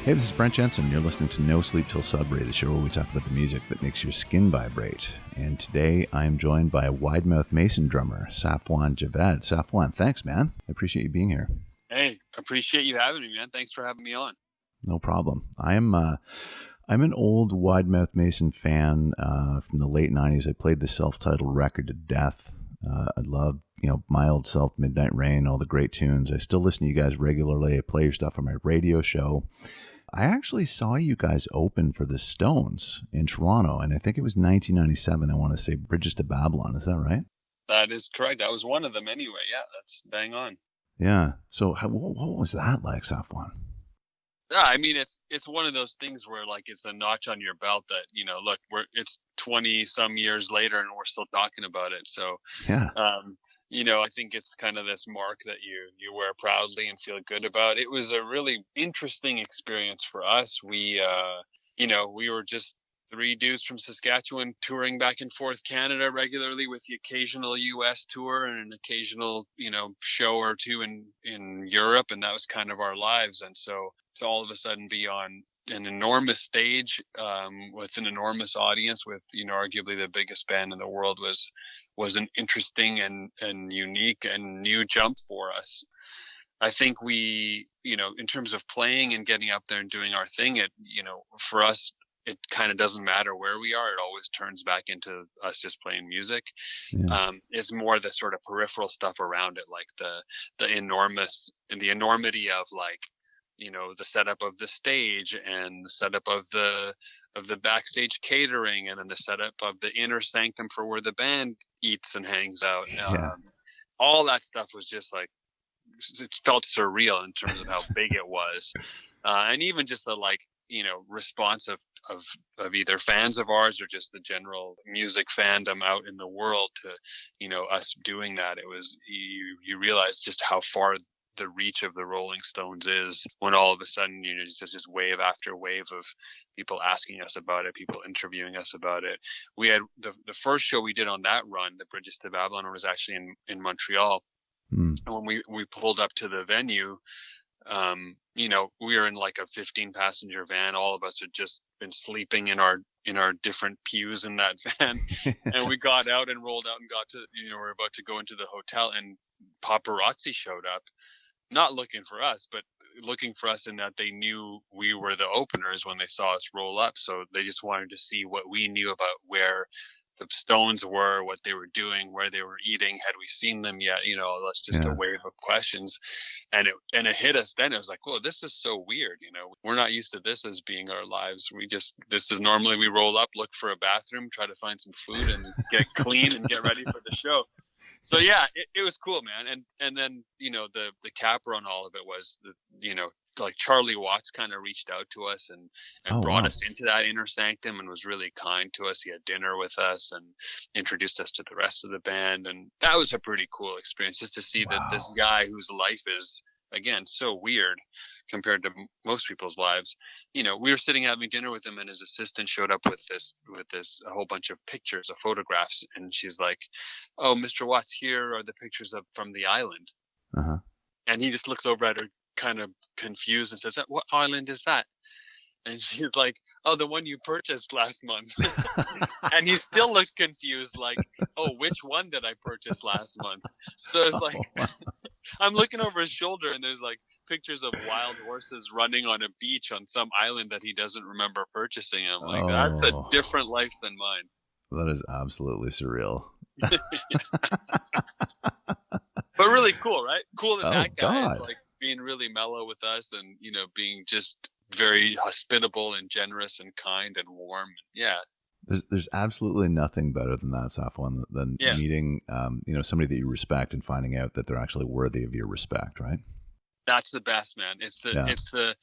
Hey, this is Brent Jensen. You're listening to No Sleep Till Sabri, the show where we talk about the music that makes your skin vibrate. And today I am joined by a wide-mouth Mason drummer, Safwan Javed. Safwan, thanks, man. I appreciate you being here. Hey, appreciate you having me, man. Thanks for having me on. No problem. I'm an old wide-mouth Mason fan from the late 90s. I played the self-titled record to death. I love, My Old Self, Midnight Rain, all the great tunes. I still listen to you guys regularly. I play your stuff on my radio show. I actually saw you guys open for the Stones in Toronto, and I think it was 1997. I want to say Bridges to Babylon. Is that right? That is correct. That was one of them anyway. Yeah, that's bang on. Yeah. So what was that like, Safwan? Yeah, I mean, it's one of those things where like it's a notch on your belt that, look, it's 20 some years later and we're still talking about it. So, yeah. I think it's kind of this mark that you wear proudly and feel good about. It was a really interesting experience for us. We were just three dudes from Saskatchewan touring back and forth Canada regularly with the occasional US tour and an occasional, show or two in Europe. And that was kind of our lives. And so to all of a sudden be on an enormous stage with an enormous audience with, arguably the biggest band in the world was an interesting and unique and new jump for us. I think we, in terms of playing and getting up there and doing our thing, for us, it kind of doesn't matter where we are. It always turns back into us just playing music. Yeah. It's more the sort of peripheral stuff around it, like the enormity of like, the setup of the stage and the setup of the backstage catering, and then the setup of the inner sanctum for where the band eats and hangs out. Yeah. All that stuff was just like, it felt surreal in terms of how big it was. And even just the response of either fans of ours or just the general music fandom out in the world to, us doing that. It was, you realize just how far the reach of the Rolling Stones is when all of a sudden, it's just this wave after wave of people asking us about it, people interviewing us about it. We had the first show we did on that run, the Bridges to Babylon, was actually in Montreal. And when we pulled up to the venue, we were in like a 15-passenger van. All of us had just been sleeping in our different pews in that van. And we got out and rolled out and got to, we're about to go into the hotel, and paparazzi showed up, not looking for us, but looking for us in that they knew we were the openers when they saw us roll up. So they just wanted to see what we knew about where the Stones were, what they were doing, where they were eating, had we seen them yet? That's just a wave of questions. And it hit us then. It was like, whoa, this is so weird. We're not used to this as being our lives. This is normally we roll up, look for a bathroom, try to find some food and get clean and get ready for the show. So yeah, it was cool, man. And then, the capper on all of it was like Charlie Watts kind of reached out to us and brought us into that inner sanctum and was really kind to us. He had dinner with us and introduced us to the rest of the band. And that was a pretty cool experience, just to see that this guy whose life is, again, so weird compared to most people's lives. We were sitting having dinner with him, and his assistant showed up with a whole bunch of pictures of photographs. And she's like, "Oh, Mr. Watts, here are the pictures from the island." Uh-huh. And he just looks over at her kind of confused and says, "What island is that?" And she's like, "Oh, the one you purchased last month." And he still looked confused, like, "Oh, which one did I purchase last month?" So it's like, I'm looking over his shoulder and there's like pictures of wild horses running on a beach on some island that he doesn't remember purchasing. I'm like, that's a different life than mine. That is absolutely surreal. But really cool, right? Cool that that guy God. is like being really mellow with us and, being just very hospitable and generous and kind and warm. Yeah. There's absolutely nothing better than that, Safwan, than meeting, somebody that you respect and finding out that they're actually worthy of your respect, right? That's the best, man. It's the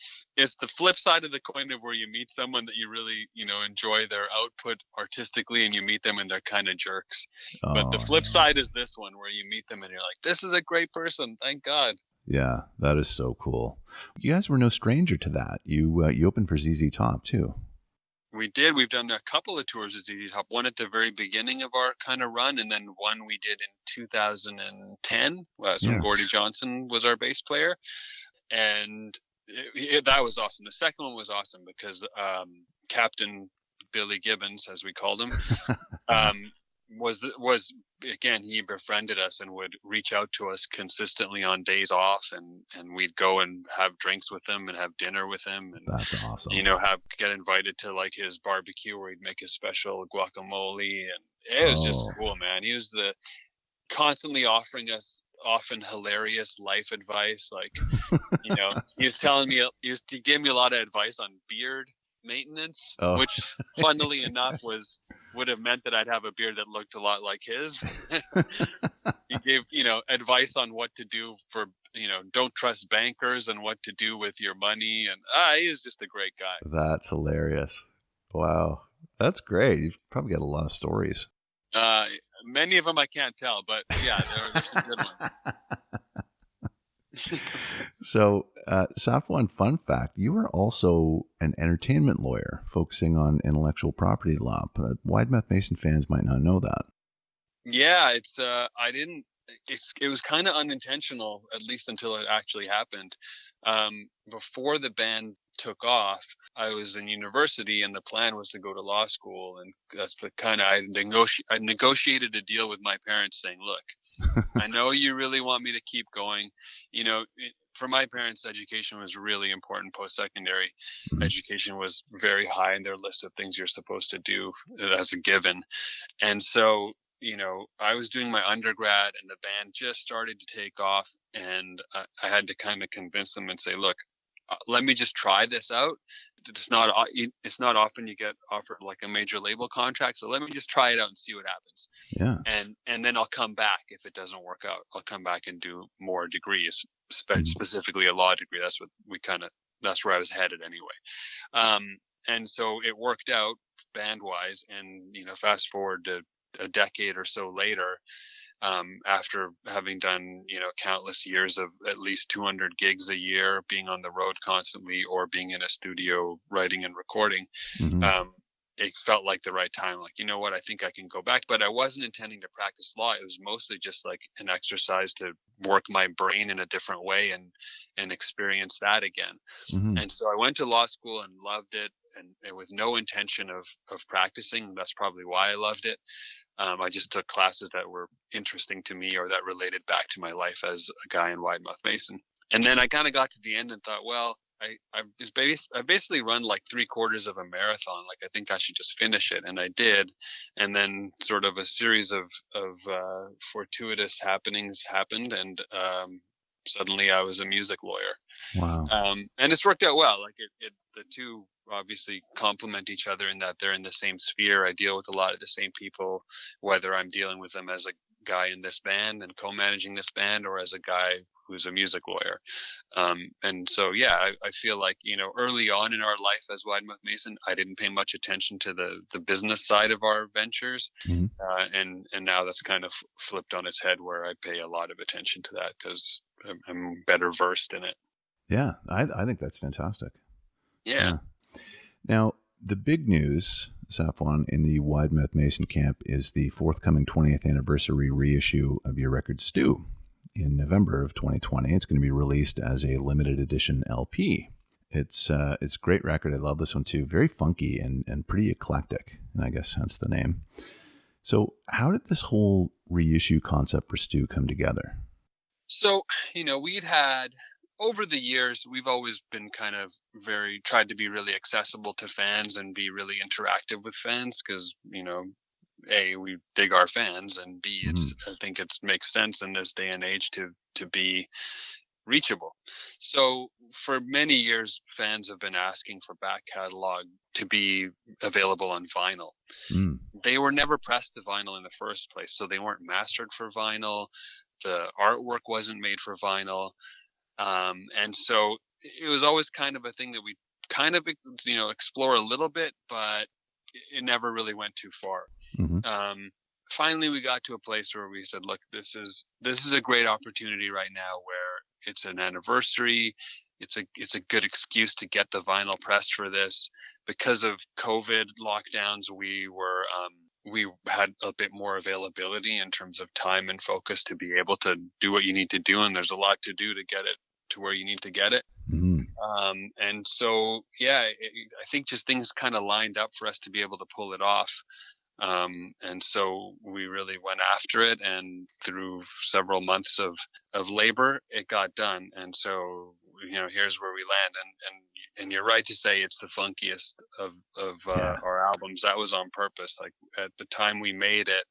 flip side of the coin of where you meet someone that you really, enjoy their output artistically, and you meet them and they're kind of jerks. But the flip side is this one where you meet them and you're like, this is a great person. Thank God. Yeah, that is so cool. You guys were no stranger to that. You opened for ZZ Top too. We did. We've done a couple of tours with ZZ Top. One at the very beginning of our kind of run, and then one we did in 2010. Gordie Johnson was our bass player, and that was awesome. The second one was awesome because Captain Billy Gibbons, as we called him, was again, he befriended us and would reach out to us consistently on days off, and we'd go and have drinks with him and have dinner with him, and That's awesome. get invited to like his barbecue where he'd make his special guacamole, and it was just cool, man. He was constantly offering us often hilarious life advice, like he was telling me he gave me a lot of advice on beard maintenance, which funnily enough would have meant that I'd have a beard that looked a lot like his. He gave advice on what to do for don't trust bankers and what to do with your money, and he is just a great guy. That's hilarious. Wow, that's great. You've probably got a lot of stories. Many of them I can't tell, but yeah, there are some good ones. So, Safwan, fun fact, you are also an entertainment lawyer focusing on intellectual property law. Wide Mouth Mason fans might not know that. Yeah, it was kind of unintentional, at least until it actually happened. Before the band took off, I was in university, and the plan was to go to law school, and that's the kind of I negotiated a deal with my parents saying, look, I know you really want me to keep going. For my parents, education was really important. Post-secondary education was very high in their list of things you're supposed to do as a given. And so, I was doing my undergrad, and the band just started to take off, and I had to kind of convince them and say, look, let me just try this out. It's not often you get offered like a major label contract, so let me just try it out and see what happens. Yeah. And then I'll come back. If it doesn't work out, I'll come back and do more degrees, specifically a law degree. That's where I was headed anyway. And so it worked out band wise, and fast forward to a decade or so later, after having done countless years of at least 200 gigs a year, being on the road constantly, or being in a studio writing and recording, it felt like the right time. Like, what, I think I can go back. But I wasn't intending to practice law. It was mostly just like an exercise to work my brain in a different way and experience that again. And so I went to law school and loved it, and with no intention of practicing. That's probably why I loved it. I just took classes that were interesting to me, or that related back to my life as a guy in Wide Mouth Mason. And then I kind of got to the end and thought, well, I basically run like 3/4 of a marathon. Like, I think I should just finish it, and I did. And then sort of a series of fortuitous happenings happened, and suddenly I was a music lawyer. Wow. And it's worked out well. Like the two obviously complement each other in that they're in the same sphere. I deal with a lot of the same people, whether I'm dealing with them as a guy in this band and co-managing this band, or as a guy who's a music lawyer. And so, yeah, I feel like, early on in our life as Wide Mouth Mason, I didn't pay much attention to the business side of our ventures. And now that's kind of flipped on its head, where I pay a lot of attention to that because I'm better versed in it. Yeah, I think that's fantastic. Yeah. Now, the big news, Safwan, in the Wide Mouth Mason camp is the forthcoming 20th anniversary reissue of your record Stew in November of 2020. It's going to be released as a limited edition LP. It's a great record. I love this one too. Very funky and pretty eclectic, and I guess hence the name. So how did this whole reissue concept for Stew come together? So, we'd had, over the years, we've always been kind of tried to be really accessible to fans and be really interactive with fans because, A, we dig our fans, and B, I think it makes sense in this day and age to be reachable. So for many years, fans have been asking for back catalog to be available on vinyl. They were never pressed to vinyl in the first place, so they weren't mastered for vinyl. The artwork wasn't made for vinyl. And so it was always kind of a thing that we kind of, explore a little bit, but it never really went too far. Finally, we got to a place where we said, look, this is a great opportunity right now, where it's an anniversary. It's a good excuse to get the vinyl pressed for this. Because of COVID lockdowns, we had a bit more availability in terms of time and focus to be able to do what you need to do. And there's a lot to do to get it to where you need to get it. And so, yeah, I think just things kind of lined up for us to be able to pull it off. And so we really went after it, and through several months of labor, it got done. And so, here's where we land. And you're right to say it's the funkiest of Yeah. our albums. That was on purpose. Like, at the time we made it,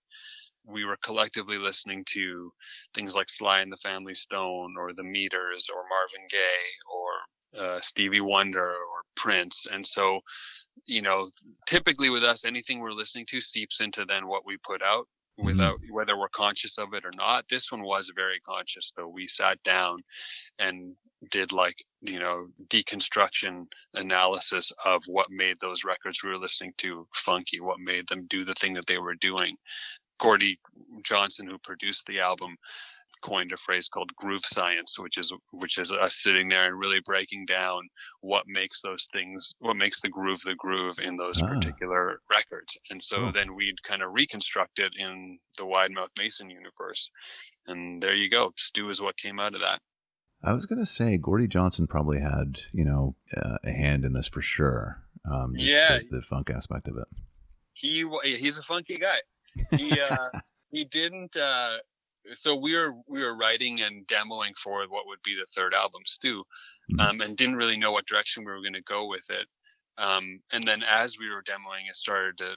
we were collectively listening to things like Sly and the Family Stone, or the Meters, or Marvin Gaye, or Stevie Wonder, or Prince. And so, typically with us, anything we're listening to seeps into then what we put out, without whether we're conscious of it or not. This one was very conscious, though. We sat down and did, like, deconstruction analysis of what made those records we were listening to funky, what made them do the thing that they were doing. Gordie Johnson, who produced the album, coined a phrase called groove science, which is us sitting there and really breaking down what makes the groove in those particular records. And so then we'd kind of reconstruct it in the Wide Mouth Mason universe. And there you go. Stu is what came out of that. I was going to say Gordie Johnson probably had, a hand in this for sure. The funk aspect of it. He's a funky guy. He didn't. So we were writing and demoing for what would be the third album, Stu, and didn't really know what direction we were going to go with it. And then as we were demoing, it started to,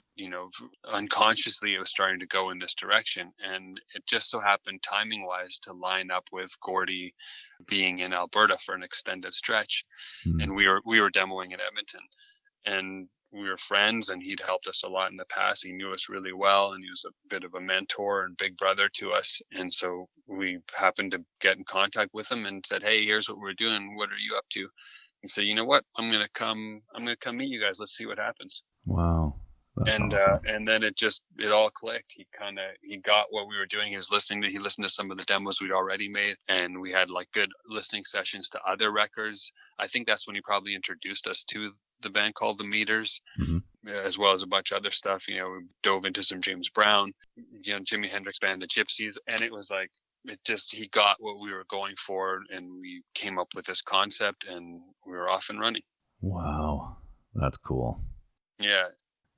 unconsciously, it was starting to go in this direction. And it just so happened, timing wise, to line up with Gordie being in Alberta for an extended stretch. And we were demoing in Edmonton, and we were friends, and he'd helped us a lot in the past. He knew us really well, and he was a bit of a mentor and big brother to us. And so we happened to get in contact with him and said, "Hey, here's what we're doing. What are you up to?" And say, "You know what? I'm gonna come meet you guys. Let's see what happens." Wow. That's awesome. And then it all clicked. He got what we were doing. He listened to some of the demos we'd already made, and we had like good listening sessions to other records. I think that's when he probably introduced us to the band called the Meters, as well as a bunch of other stuff. We dove into some James Brown, Jimi Hendrix Band, the Gypsies, and it was like, he got what we were going for, and we came up with this concept, and we were off and running. Wow. That's cool. Yeah.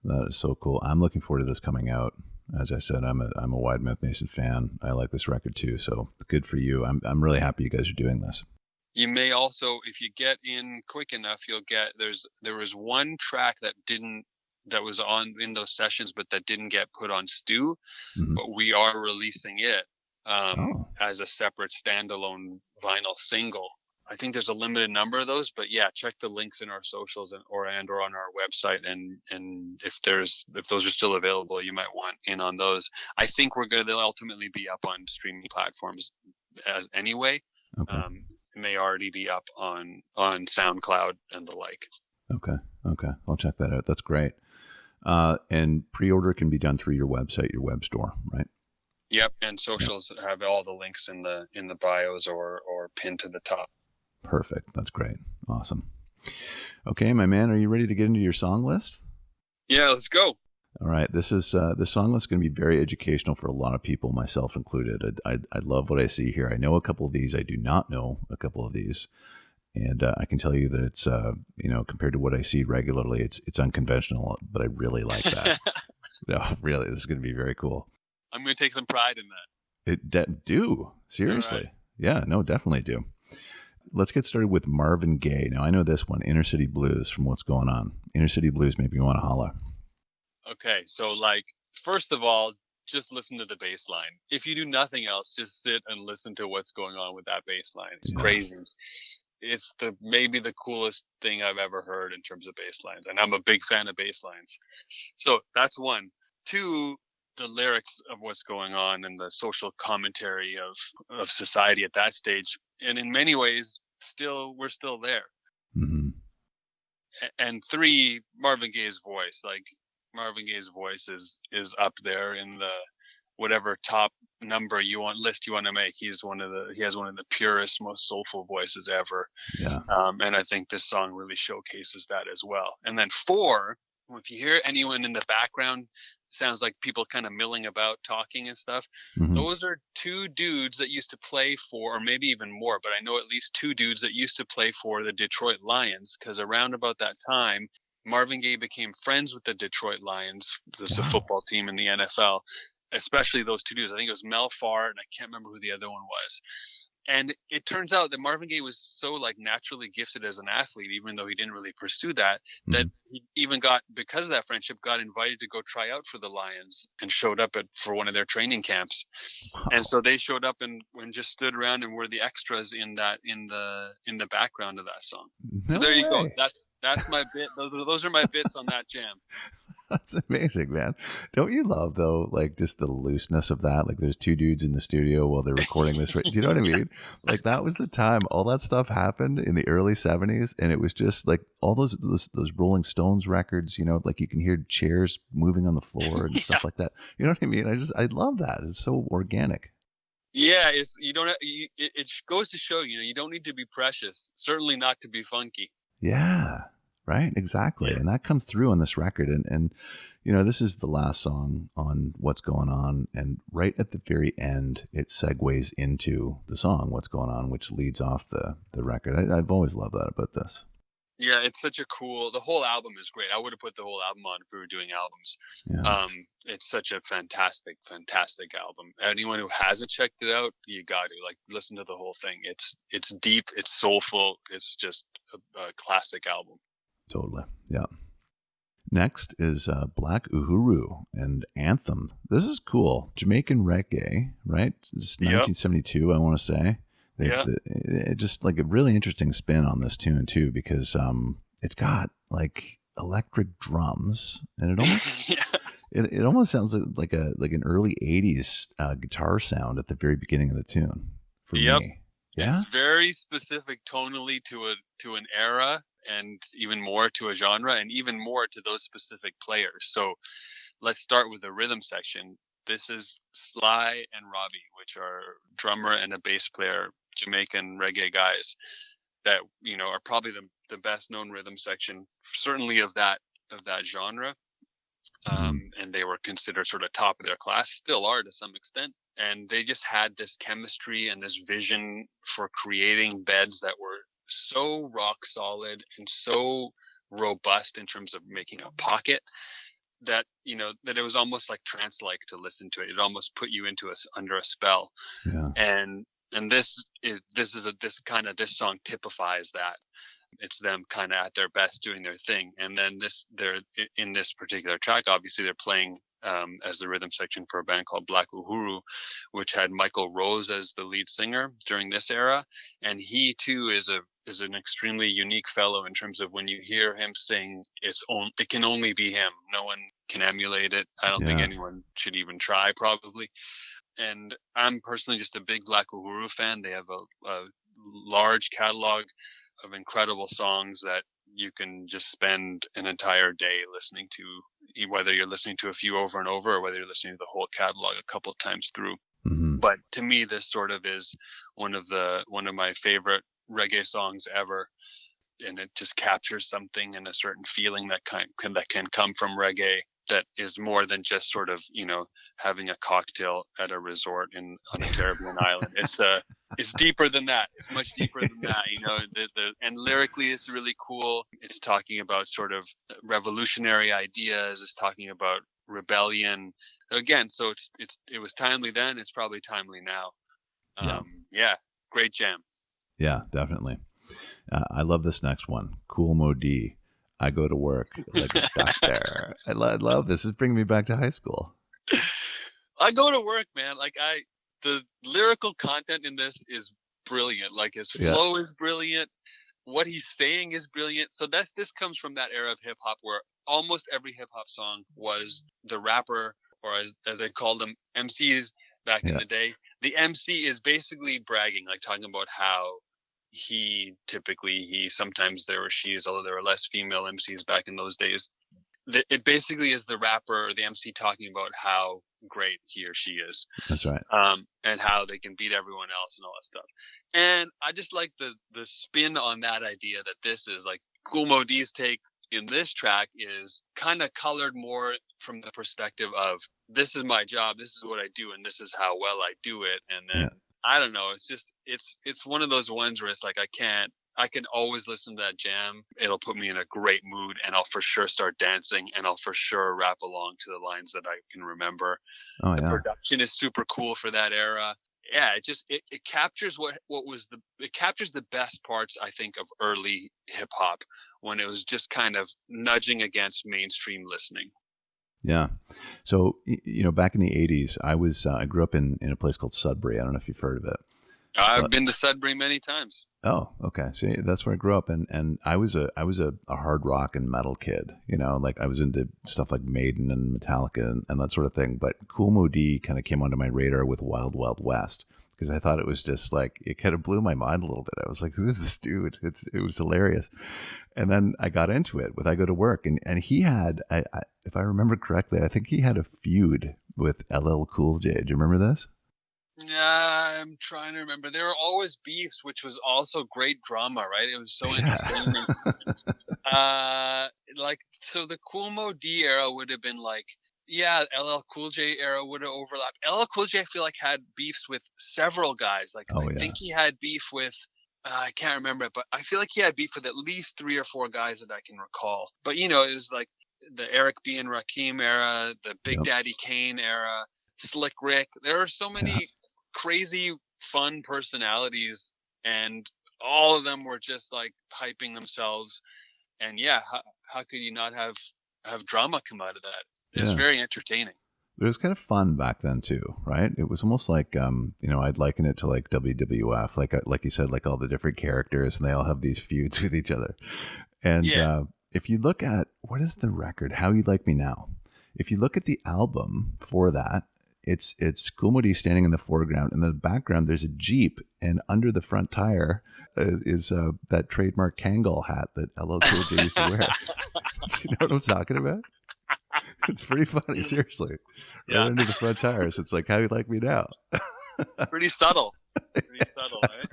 That is so cool. I'm looking forward to this coming out. As I said, I'm a Wide Mouth Mason fan. I like this record too, so good for you. I'm really happy you guys are doing this. You may also, if you get in quick enough, you'll get, there was one track that was on in those sessions, but that didn't get put on Stu, but we are releasing it as a separate standalone vinyl single. I think there's a limited number of those, but yeah, check the links in our socials or on our website, and if those are still available, you might want in on those. I think they'll ultimately be up on streaming platforms anyway. Okay. It may already be up on SoundCloud and the like. Okay. I'll check that out. That's great. And pre-order can be done through your website, your web store, right? Yep, and socials have all the links in the bios or pinned to the top. Perfect. That's great. Awesome. Okay, my man, are you ready to get into your song list? Yeah, let's go. All right. This song list is going to be very educational for a lot of people, myself included. I love what I see here. I know a couple of these. I do not know a couple of these. And I can tell you that it's, compared to what I see regularly, it's unconventional, but I really like that. No, really, this is going to be very cool. I'm going to take some pride in that. Do. Seriously. Right. Yeah, no, definitely do. Let's get started with Marvin Gaye. Now, I know this one, Inner City Blues, from What's Going On. Inner City Blues, maybe you want to holla. Okay, so first of all, just listen to the bass line. If you do nothing else, just sit and listen to what's going on with that bass line. It's crazy. It's maybe the coolest thing I've ever heard in terms of bass lines, and I'm a big fan of bass lines. So that's one. Two, the lyrics of what's going on and the social commentary of society at that stage, and in many ways, we're still there. And three, Marvin Gaye's voice. Marvin Gaye's voice is up there in the whatever top number list you want to make. He has one of the purest, most soulful voices ever. Yeah. And I think this song really showcases that as well. And then four, if you hear anyone in the background sounds like people kind of milling about, talking and stuff. Hmm. Those are two dudes that used to play for, or maybe even more, but I know at least two dudes that used to play for the Detroit Lions, because around about that time, Marvin Gaye became friends with the Detroit Lions, this a Wow. football team in the NFL, especially those two dudes. I think it was Mel Farr, and I can't remember who the other one was. And it turns out that Marvin Gaye was so like naturally gifted as an athlete, even though he didn't really pursue that, Hmm. that he even got, because of that friendship, got invited to go try out for the Lions and showed up for one of their training camps. And Wow. so they showed up and just stood around and were the extras in the background of that song. So No there you go. way. That's my bit. Those are my bits on that jam. That's amazing, man. Don't you love though, like just the looseness of that? Like there's two dudes in the studio while they're recording this. Do you know what I mean? Like that was the time all that stuff happened in the early '70s, and it was just like all those Rolling Stones records. You know, like you can hear chairs moving on the floor and Yeah. stuff like that. You know what I mean? I love that. It's so organic. Yeah, it's you don't. It goes to show, you don't need to be precious. Certainly not to be funky. Yeah, right. Exactly, Yeah. and that comes through on this record. And this is the last song on What's Going On, and right at the very end, it segues into the song What's Going On, which leads off the record. I've always loved that about this. Yeah, it's such a cool. The whole album is great. I would have put the whole album on if we were doing albums. Yeah, It's such a fantastic, fantastic album. Anyone who hasn't checked it out, you got to like listen to the whole thing. It's deep, it's soulful, it's just a classic album. totally. Yeah. Next is Black Uhuru and Anthem. This is cool. Jamaican reggae, right? It's Yep. 1972, I want to say. Yeah. It just like a really interesting spin on this tune too, because it's got like electric drums, and it almost Yeah. it almost sounds like an early '80s guitar sound at the very beginning of the tune for Yep. me. Yeah, It's very specific tonally to an era, and even more to a genre, and even more to those specific players. So let's start with the rhythm section. This is Sly and Robbie, which are drummer and a bass player, Jamaican reggae guys that are probably the best known rhythm section, certainly of that genre. hmm And they were considered sort of top of their class, still are to some extent. And they just had this chemistry and this vision for creating beds that were so rock solid and so robust in terms of making a pocket that that it was almost like trance-like to listen to it. It almost put you into under a spell. yeah, And this song typifies that. It's them kind of at their best doing their thing. And then they're in this particular track, obviously they're playing as the rhythm section for a band called Black Uhuru, which had Michael Rose as the lead singer during this era. And he too is an extremely unique fellow in terms of when you hear him sing, it can only be him. No one can emulate it. I don't think yeah. anyone should even try, probably. And I'm personally just a big Black Uhuru fan. They have a large catalog of incredible songs that you can just spend an entire day listening to, whether you're listening to a few over and over or whether you're listening to the whole catalog a couple of times through. hmm But to me, this sort of is one of my favorite reggae songs ever. And it just captures something and a certain feeling that can come from reggae that is more than just sort of having a cocktail at a resort on a Caribbean island. It's deeper than that. It's much deeper than that. And lyrically it's really cool. It's talking about sort of revolutionary ideas. It's talking about rebellion again. So it was timely then. It's probably timely now. Yeah, Yeah, great jam. yeah, definitely. I love this next one. Kool Moe Dee. I go to work like a doctor. I love this. It's bringing me back to high school. I go to work, man. The lyrical content in this is brilliant. Like his Yeah, flow is brilliant. What he's saying is brilliant. So this comes from that era of hip hop where almost every hip hop song was the rapper, or as they called them, MCs back in yeah, the day. The MC is basically bragging, like talking about how he sometimes there were she's, although there were less female MCs back in those days. It basically is the rapper or the MC talking about how great he or she is, that's right. and how they can beat everyone else and all that stuff. And I just like the spin on that idea that this is like Kool Moe Dee's take. in this track is kind of colored more from the perspective of, this is my job, this is what I do, and this is how well I do it. And then I don't know, it's just it's one of those ones where it's like I can always listen to that jam. It'll put me in a great mood, and I'll for sure start dancing, and I'll for sure rap along to the lines that I can remember. Oh The yeah. production is super cool for that era. Yeah, it captures it captures the best parts, I think, of early hip hop, when it was just kind of nudging against mainstream listening. Yeah. So, back in the 80s, I grew up in a place called Sudbury. I don't know if you've heard of it. I've been to Sudbury many times. Oh, okay. See, that's where I grew up, and I was a hard rock and metal kid. Like I was into stuff like Maiden and Metallica and that sort of thing. But Kool Moe Dee kind of came onto my radar with Wild Wild West, because I thought it was just like, it kind of blew my mind a little bit. I was like, who is this dude? It was hilarious. And then I got into it with I Go to Work, and he had, if I remember correctly, I think he had a feud with LL Cool J. Do you remember this? Yeah, I'm trying to remember. There were always beefs, which was also great drama, right? It was so entertaining. So the Kool Moe Dee era would have been like, yeah, LL Cool J era would have overlapped. LL Cool J, I feel like, had beefs with several guys. Like, Oh I yeah. think he had beef with, I can't remember it, but I feel like he had beef with at least 3 or 4 guys that I can recall. But, it was like the Eric B. and Rakim era, the Big Daddy Kane era, Slick Rick. There are so many crazy, fun personalities, and all of them were just like hyping themselves. And yeah, how could you not have drama come out of that? It's very entertaining. But it was kind of fun back then too, right? It was almost like, I'd liken it to like WWF, like you said, like all the different characters, and they all have these feuds with each other. And if you look at, what is the record, How You Like Me Now? If you look at the album for that, it's Kool Moe Dee standing in the foreground. In the background, there's a Jeep, and under the front tire is that trademark Kangol hat that LL Cool J used to wear. Do you know what I'm talking about? It's pretty funny, seriously. Right under the front tires, it's like, How You Like Me Now? Pretty subtle. Pretty subtle, right?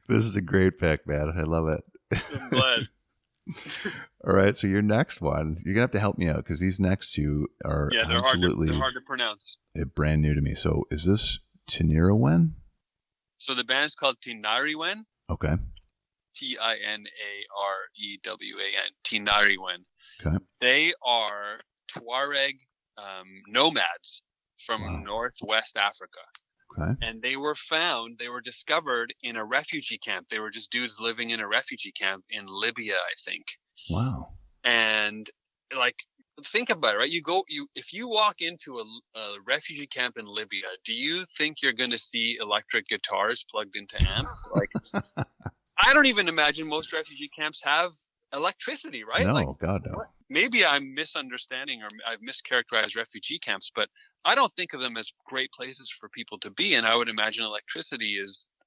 This is a great pick, man. I love it. I'm glad. All right, so your next one, you're gonna have to help me out, because these next two are absolutely they're hard to pronounce. Brand new to me. So is this Tinariwen? So the band's called Tinariwen. Okay. Tinarewan. Tinariwen. Okay. They are Tuareg nomads from Northwest Africa. Okay. And they were discovered in a refugee camp. They were just dudes living in a refugee camp in Libya, I think. Wow. And like, think about it, right? If you walk into a refugee camp in Libya, do you think you're going to see electric guitars plugged into amps? Like, I don't even imagine most refugee camps have electricity, right? No, God, no. Maybe I'm misunderstanding, or I've mischaracterized refugee camps, but I don't think of them as great places for people to be. And I would imagine electricity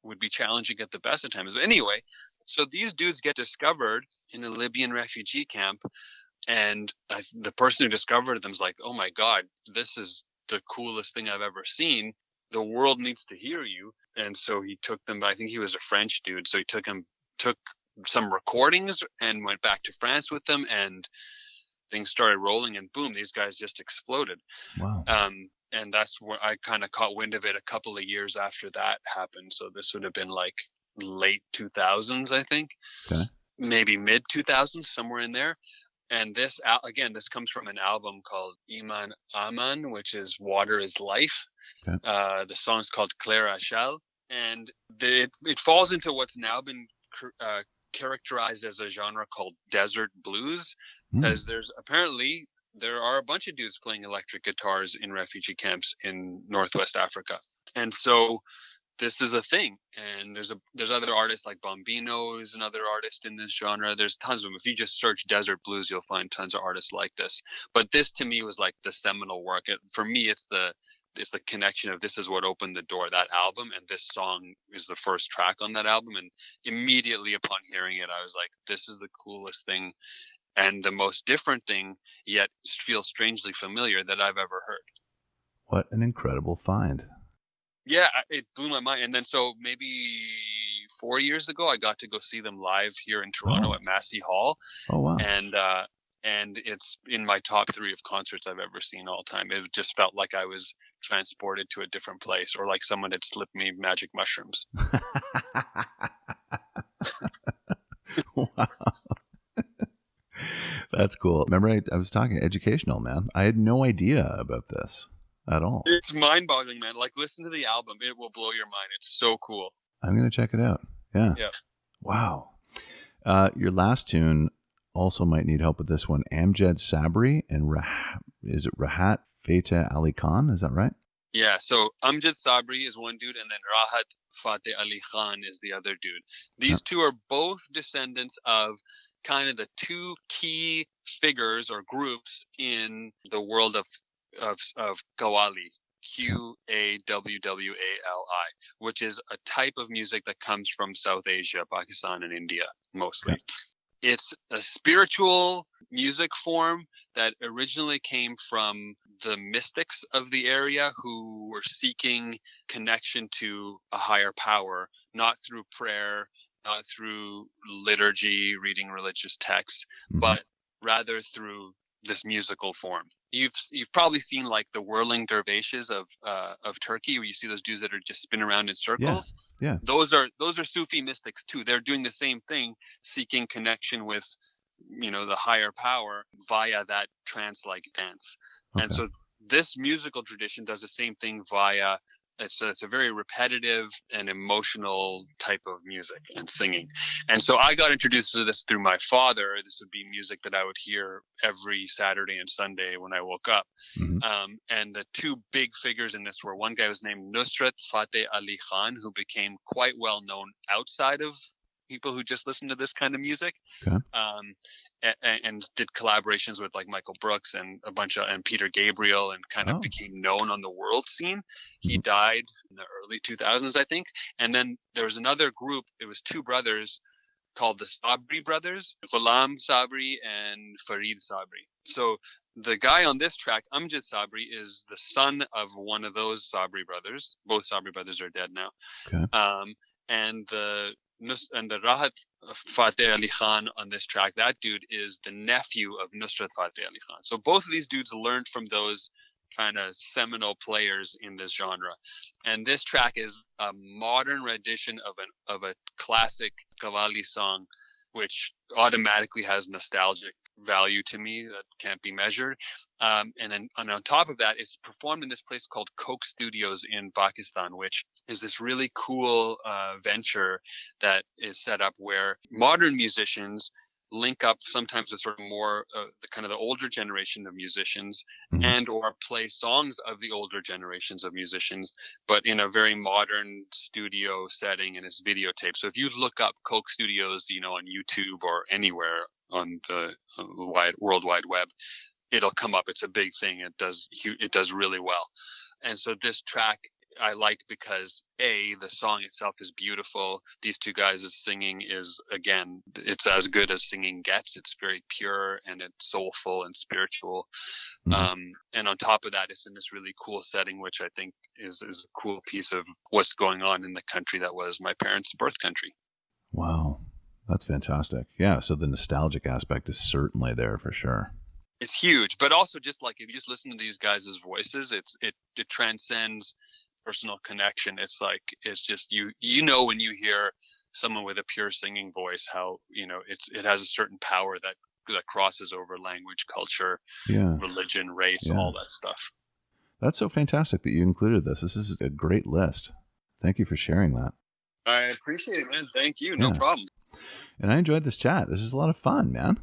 would be challenging at the best of times. But anyway, so these dudes get discovered in a Libyan refugee camp, and the person who discovered them is like, oh my God, this is the coolest thing I've ever seen. The world needs to hear you. And so he took them, I think he was a French dude. So he took some recordings and went back to France with them, and things started rolling, and boom, these guys just exploded. Wow. And that's where I kind of caught wind of it a couple of years after that happened. So this would have been like late 2000s, I think. Okay. Maybe mid 2000s, somewhere in there. And this comes from an album called Iman Aman, which is Water is Life. Okay. The song's called Cler, Achel. And it falls into what's now been characterized as a genre called desert blues, because there are a bunch of dudes playing electric guitars in refugee camps in Northwest Africa. And so this is a thing, and there's other artists like Bombino is another artist in this genre. There's tons of them. If you just search desert blues, you'll find tons of artists like this. But this to me was like the seminal work. For me, it's the connection of this is what opened the door, that album, and this song is the first track on that album. And immediately upon hearing it, I was like, this is the coolest thing and the most different thing, yet feels strangely familiar, that I've ever heard. What an incredible find. Yeah, it blew my mind. And then so maybe 4 years ago, I got to go see them live here in Toronto at Massey Hall. Oh, wow. And it's in my top 3 of concerts I've ever seen all time. It just felt like I was transported to a different place, or like someone had slipped me magic mushrooms. Wow. That's cool. Remember, I was talking educational, man. I had no idea about this at all. It's mind-boggling, man. Like, listen to the album. It will blow your mind. It's so cool. I'm going to check it out. Yeah. Yeah. Wow. Your last tune also might need help with this one. Amjad Sabri and is it Rahat Fateh Ali Khan? Is that right? Yeah, so Amjad Sabri is one dude, and then Rahat Fateh Ali Khan is the other dude. These two are both descendants of kind of the 2 key figures or groups in the world of Qawwali, Qawwali, which is a type of music that comes from South Asia, Pakistan, and India mostly. Okay. It's a spiritual music form that originally came from the mystics of the area who were seeking connection to a higher power, not through prayer, not through liturgy, reading religious texts, but rather through this musical form. You've probably seen like the whirling dervishes of Turkey, where you see those dudes that are just spin around in circles. Yeah. Those are Sufi mystics too. They're doing the same thing, seeking connection with, the higher power via that trance-like dance. Okay. And so this musical tradition does the same thing via. It's a very repetitive and emotional type of music and singing. And so I got introduced to this through my father. This would be music that I would hear every Saturday and Sunday when I woke up. And the 2 big figures in this were, one guy was named Nusrat Fateh Ali Khan, who became quite well known outside of people who just listen to this kind of music. Okay. And did collaborations with like Michael Brooks and and Peter Gabriel, and kind of became known on the world scene. He died in the early 2000s, I think. And then there was another group. It was 2 brothers called the Sabri brothers, Ghulam Sabri and Farid Sabri. So the guy on this track, Amjad Sabri, is the son of one of those Sabri brothers. Both Sabri brothers are dead now. Okay. And the Rahat Fateh Ali Khan on this track, that dude is the nephew of Nusrat Fateh Ali Khan. So both of these dudes learned from those kind of seminal players in this genre. And this track is a modern rendition of a classic Qawwali song, which automatically has nostalgic value to me that can't be measured. And on top of that, it's performed in this place called Coke Studios in Pakistan, which is this really cool venture that is set up where modern musicians link up sometimes with sort of more the older generation of musicians, and or play songs of the older generations of musicians, but in a very modern studio setting, and it's videotape. So if you look up Coke Studios, on YouTube or anywhere on the World Wide Web, it'll come up. It's a big thing. It does really well. And so this track I like because the song itself is beautiful. These 2 guys' singing is, again, it's as good as singing gets. It's very pure and it's soulful and spiritual. And on top of that, it's in this really cool setting, which I think is a cool piece of what's going on in the country that was my parents' birth country. Wow. That's fantastic. Yeah. So the nostalgic aspect is certainly there for sure. It's huge, but also just like, if you just listen to these guys' voices, it transcends personal connection. It's like, it's just when you hear someone with a pure singing voice, how it has a certain power that crosses over language, culture, religion, race, all that stuff. That's so fantastic that you included this. This is a great list. Thank you for sharing that. I appreciate it, man. Thank you. No problem. And I enjoyed this chat. This is a lot of fun, man.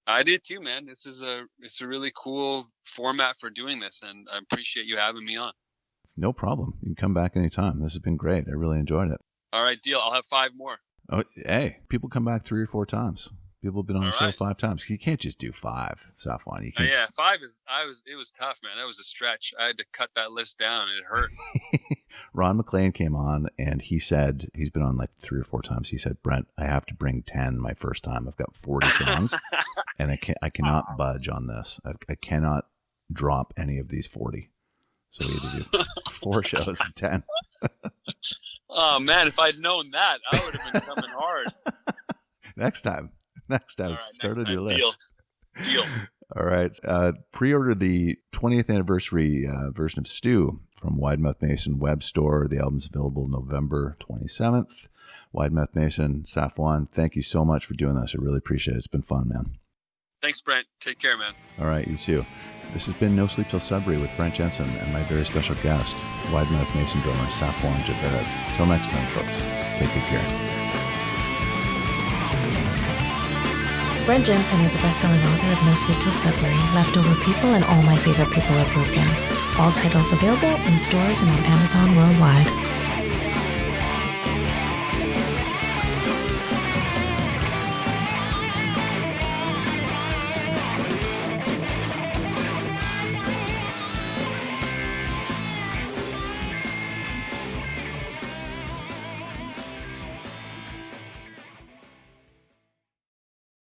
I did too, man. It's a really cool format for doing this, and I appreciate you having me on. No problem. You can come back anytime. This has been great. I really enjoyed it. All right, deal. I'll have 5 more. Oh, hey, people come back 3 or 4 times. People have been on the show 5 times. You can't just do 5, Safwan. You can't. 5 is. It was tough, man. That was a stretch. I had to cut that list down. It hurt. Ron McLean came on, and he said he's been on like 3 or 4 times. He said, Brent, I have to bring 10 my first time. I've got 40 songs, and I cannot budge on this. I cannot drop any of these 40. So we had to do 4 shows of 10. Oh man, if I'd known that, I would have been coming hard. Next time. All Start right, a next new time. list. Deal. All right. Pre-order the 20th anniversary version of Stew from Wide Mouth Mason web store. The album's available November 27th. Wide Mouth Mason, Safwan, thank you so much for doing this. I really appreciate it. It's been fun, man. Thanks, Brent. Take care, man. All right, you too. This has been No Sleep Till Sabri with Brent Jensen and my very special guest, Wide Mouth Mason drummer Safwan Javed. Till next time, folks. Take good care. Brent Jensen is the best-selling author of No Sleep Till Sabri, Leftover People, and All My Favorite People Are Broken. All titles available in stores and on Amazon worldwide.